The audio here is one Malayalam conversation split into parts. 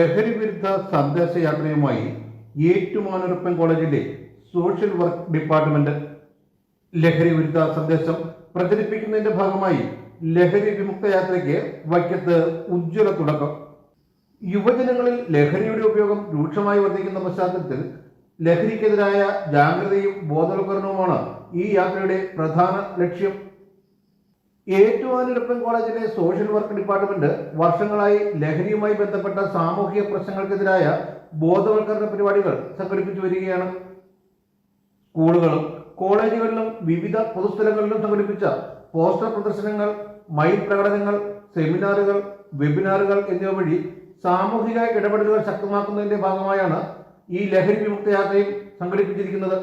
ലഹരി വിരുദ്ധ സന്ദേശയാത്രയുമായി ഏറ്റുമാനൂരപ്പൻ കോളേജിലെ സോഷ്യൽ വർക്ക് ഡിപ്പാർട്ട്മെന്റ് ലഹരി വിരുദ്ധ സന്ദേശം പ്രചരിപ്പിക്കുന്നതിന്റെ ഭാഗമായി ലഹരി വിമുക്ത യാത്രയ്ക്ക് വൈക്കത്ത് ഉജ്ജ്വല തുടക്കം. യുവജനങ്ങളിൽ ലഹരിയുടെ ഉപയോഗം രൂക്ഷമായി വർദ്ധിക്കുന്ന പശ്ചാത്തലത്തിൽ ലഹരിക്കെതിരായ ജാഗ്രതയും ബോധവൽക്കരണവുമാണ് ഈ യാത്രയുടെ പ്രധാന ലക്ഷ്യം. ഏറ്റുമാനൂരപ്പൻ കോളേജിലെ സോഷ്യൽ വർക്ക് ഡിപ്പാർട്ട്മെന്റ് വർഷങ്ങളായി ലഹരിയുമായി ബന്ധപ്പെട്ട സാമൂഹിക പ്രശ്നങ്ങൾക്കെതിരായ ബോധവൽക്കരണ പരിപാടികൾ സംഘടിപ്പിച്ചു വരികയാണ്. സ്കൂളുകളും കോളേജുകളിലും വിവിധ പൊതുസ്ഥലങ്ങളിലും സംഘടിപ്പിച്ച പോസ്റ്റർ പ്രദർശനങ്ങൾ, മൈൽ പ്രകടനങ്ങൾ, സെമിനാറുകൾ, വെബിനാറുകൾ എന്നിവ വഴി സാമൂഹിക ഇടപെടലുകൾ ശക്തമാക്കുന്നതിന്റെ ഭാഗമായാണ് ഈ ലഹരി വിമുക്ത യാത്രയും സംഘടിപ്പിച്ചിരിക്കുന്നത്.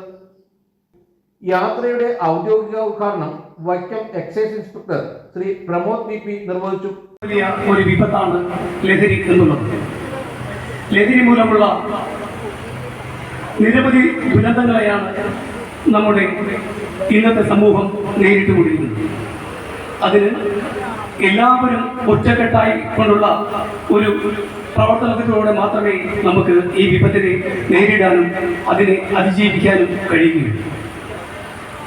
യാത്രയുടെ ഔദ്യോഗിക ഉദ്ഘാടനം Vaikom excise inspector Shri Pramod P നിർവഹിച്ചു. വലിയ ഒരു വിപത്താണ് ലഹരി എന്നുള്ളത്. ലഹരി മൂലമുള്ള നിരവധി ദുരന്തങ്ങളെയാണ് നമ്മുടെ ഇന്നത്തെ സമൂഹം നേരിട്ടുകൊണ്ടിരിക്കുന്നത്. അതിന് എല്ലാവരും ഒറ്റക്കെട്ടായി കൊണ്ടുള്ള ഒരു പ്രവർത്തനത്തിലൂടെ മാത്രമേ നമുക്ക് ഈ വിപത്തിനെ നേരിടാനും അതിനെ അതിജീവിക്കാനും കഴിയുകയുള്ളൂ.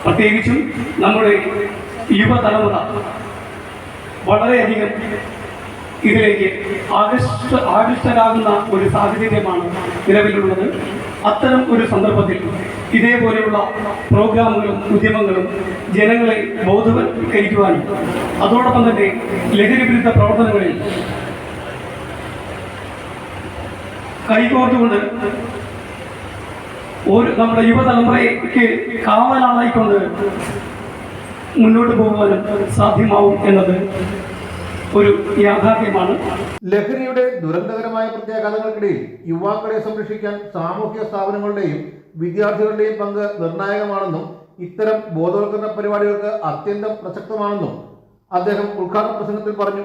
പ്രത്യേകിച്ചും നമ്മുടെ യുവതലമുറ വളരെയധികം ഇതിലേക്ക് ആകൃഷ്ടരാകുന്ന ഒരു സാഹചര്യമാണ് നിലവിലുള്ളത്. അത്തരം ഒരു സന്ദർഭത്തിൽ ഇതേപോലെയുള്ള പ്രോഗ്രാമുകളും ഉദ്യമങ്ങളും ജനങ്ങളെ ബോധവൽക്കരിക്കുവാനും അതോടൊപ്പം തന്നെ ലഹരി വിരുദ്ധ പ്രവർത്തനങ്ങളിൽ കൈകോർത്തുകൊണ്ട് നമ്മുടെ യുവതലമുറയ്ക്ക് കാവലാളായിക്കൊണ്ട് മുന്നോട്ട് പോകുവാനും സാധ്യമാവും എന്നത് ഒരു യാഥാർത്ഥ്യമാണ്. ലഹരിയുടെ ദുരന്തകരമായ പ്രത്യാഘാതങ്ങൾക്കിടയിൽ യുവാക്കളെ സംരക്ഷിക്കാൻ സാമൂഹ്യ സ്ഥാപനങ്ങളുടെയും വിദ്യാർത്ഥികളുടെയും പങ്ക് നിർണായകമാണെന്നും ഇത്തരം ബോധവൽക്കരണ പരിപാടികൾക്ക് അത്യന്തം പ്രസക്തമാണെന്നും അദ്ദേഹം ഉദ്ഘാടന പ്രസംഗത്തിൽ പറഞ്ഞു.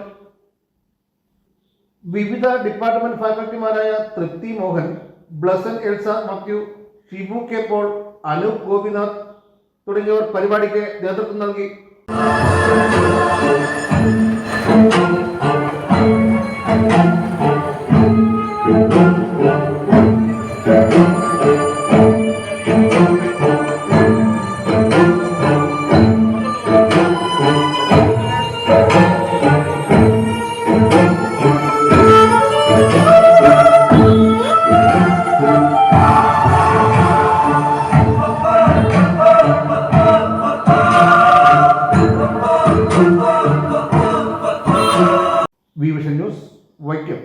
വിവിധ ഡിപ്പാർട്ട്മെന്റ് ഫാക്കൽറ്റിമാരായ തൃപ്തി മോഹൻ, ബ്ലസൻ എൽസ മാത്യു, ഷിബു കെ പോൾ, അനൂപ് ഗോപിനാഥ് തുടങ്ങിയവർ പരിപാടിക്ക് നേതൃത്വം നൽകി. Vision News Vaikom.